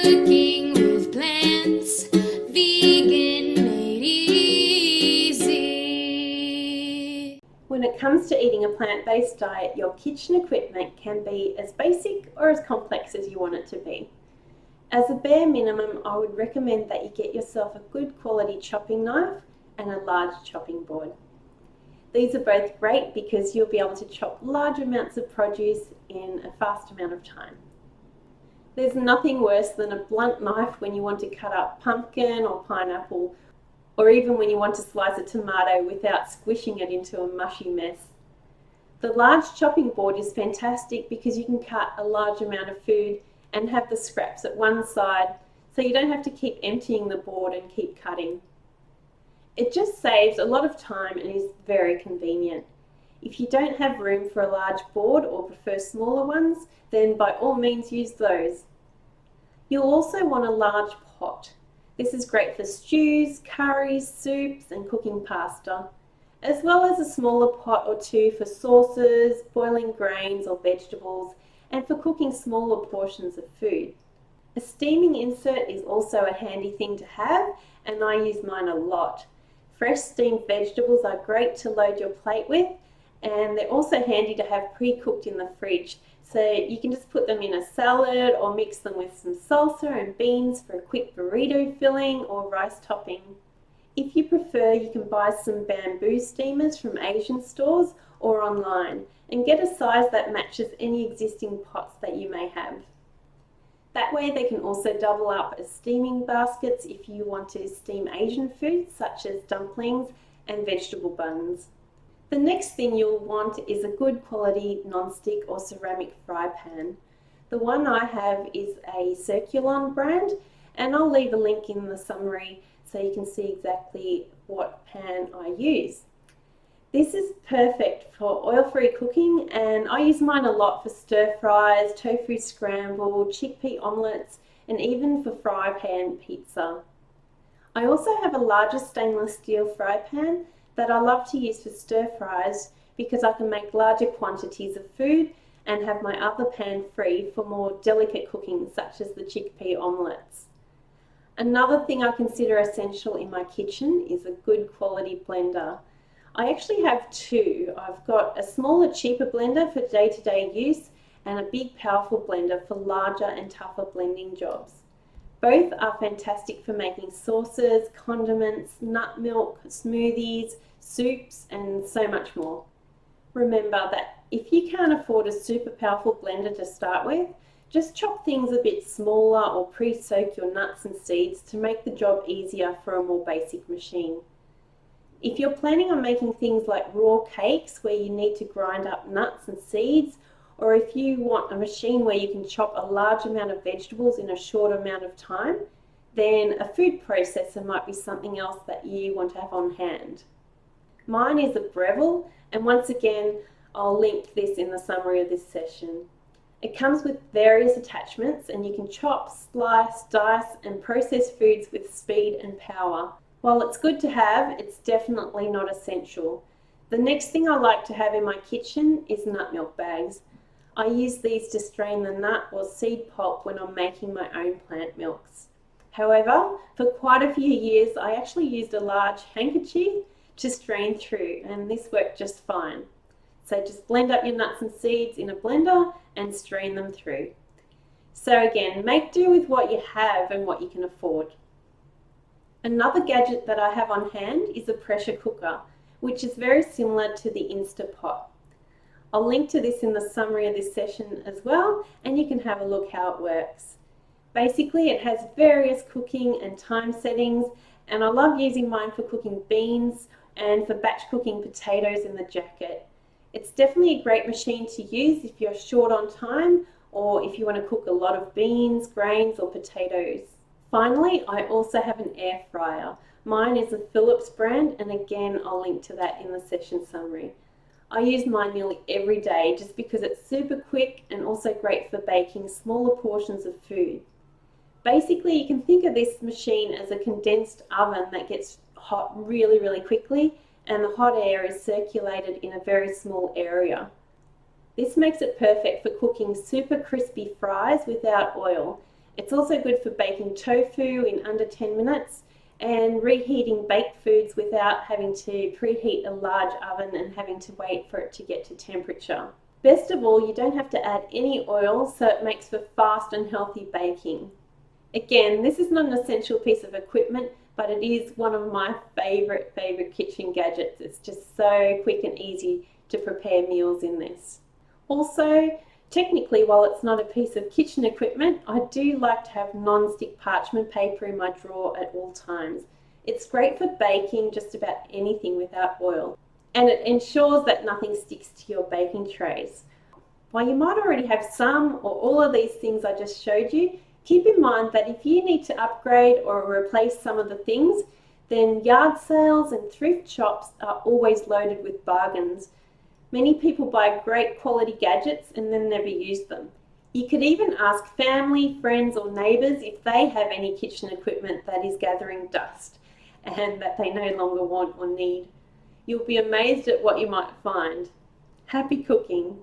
Cooking with plants, vegan made easy. When it comes to eating a plant-based diet, your kitchen equipment can be as basic or as complex as you want it to be. As a bare minimum, I would recommend that you get yourself a good quality chopping knife and a large chopping board. These are both great because you'll be able to chop large amounts of produce in a fast amount of time. There's nothing worse than a blunt knife when you want to cut up pumpkin or pineapple, or even when you want to slice a tomato without squishing it into a mushy mess. The large chopping board is fantastic because you can cut a large amount of food and have the scraps at one side, so you don't have to keep emptying the board and keep cutting. It just saves a lot of time and is very convenient. If you don't have room for a large board or prefer smaller ones, then by all means use those. You'll also want a large pot. This is great for stews, curries, soups and cooking pasta, as well as a smaller pot or two for sauces, boiling grains or vegetables, and for cooking smaller portions of food. A steaming insert is also a handy thing to have, and I use mine a lot. Fresh steamed vegetables are great to load your plate with, and they're also handy to have pre-cooked in the fridge, so you can just put them in a salad or mix them with some salsa and beans for a quick burrito filling or rice topping. If you prefer, you can buy some bamboo steamers from Asian stores or online and get a size that matches any existing pots that you may have. That way they can also double up as steaming baskets if you want to steam Asian foods such as dumplings and vegetable buns. The next thing you'll want is a good quality non-stick or ceramic fry pan. The one I have is a Circulon brand, and I'll leave a link in the summary so you can see exactly what pan I use. This is perfect for oil-free cooking, and I use mine a lot for stir fries, tofu scramble, chickpea omelettes, and even for fry pan pizza. I also have a larger stainless steel fry pan that I love to use for stir fries because I can make larger quantities of food and have my other pan free for more delicate cooking such as the chickpea omelettes. Another thing I consider essential in my kitchen is a good quality blender. I actually have two. I've got a smaller, cheaper blender for day-to-day use and a big, powerful blender for larger and tougher blending jobs. Both are fantastic for making sauces, condiments, nut milk, smoothies, soups, and so much more. Remember that if you can't afford a super powerful blender to start with, just chop things a bit smaller or pre-soak your nuts and seeds to make the job easier for a more basic machine. If you're planning on making things like raw cakes where you need to grind up nuts and seeds, or if you want a machine where you can chop a large amount of vegetables in a short amount of time, then a food processor might be something else that you want to have on hand. Mine is a Breville, and once again, I'll link this in the summary of this session. It comes with various attachments, and you can chop, slice, dice, and process foods with speed and power. While it's good to have, it's definitely not essential. The next thing I like to have in my kitchen is nut milk bags. I use these to strain the nut or seed pulp when I'm making my own plant milks. However, for quite a few years, I actually used a large handkerchief to strain through, and this worked just fine. So just blend up your nuts and seeds in a blender and strain them through. So again, make do with what you have and what you can afford. Another gadget that I have on hand is a pressure cooker, which is very similar to the Instapot. I'll link to this in the summary of this session as well, and you can have a look how it works. Basically, it has various cooking and time settings, and I love using mine for cooking beans and for batch cooking potatoes in the jacket. It's definitely a great machine to use if you're short on time or if you want to cook a lot of beans, grains or potatoes. Finally, I also have an air fryer. Mine is a Philips brand, and again, I'll link to that in the session summary. I use mine nearly every day just because it's super quick and also great for baking smaller portions of food. Basically, you can think of this machine as a condensed oven that gets hot really, really quickly, and the hot air is circulated in a very small area. This makes it perfect for cooking super crispy fries without oil, It's also good for baking tofu in under 10 minutes and reheating baked foods without having to preheat a large oven and having to wait for it to get to temperature. Best of all, you don't have to add any oil, so it makes for fast and healthy baking. Again, this is not an essential piece of equipment, but it is one of my favorite kitchen gadgets. It's just so quick and easy to prepare meals in this. Also, technically, while it's not a piece of kitchen equipment, I do like to have non-stick parchment paper in my drawer at all times. It's great for baking just about anything without oil, and it ensures that nothing sticks to your baking trays. While you might already have some or all of these things I just showed you, keep in mind that if you need to upgrade or replace some of the things, then yard sales and thrift shops are always loaded with bargains. Many people buy great quality gadgets and then never use them. You could even ask family, friends or neighbours if they have any kitchen equipment that is gathering dust and that they no longer want or need. You'll be amazed at what you might find. Happy cooking!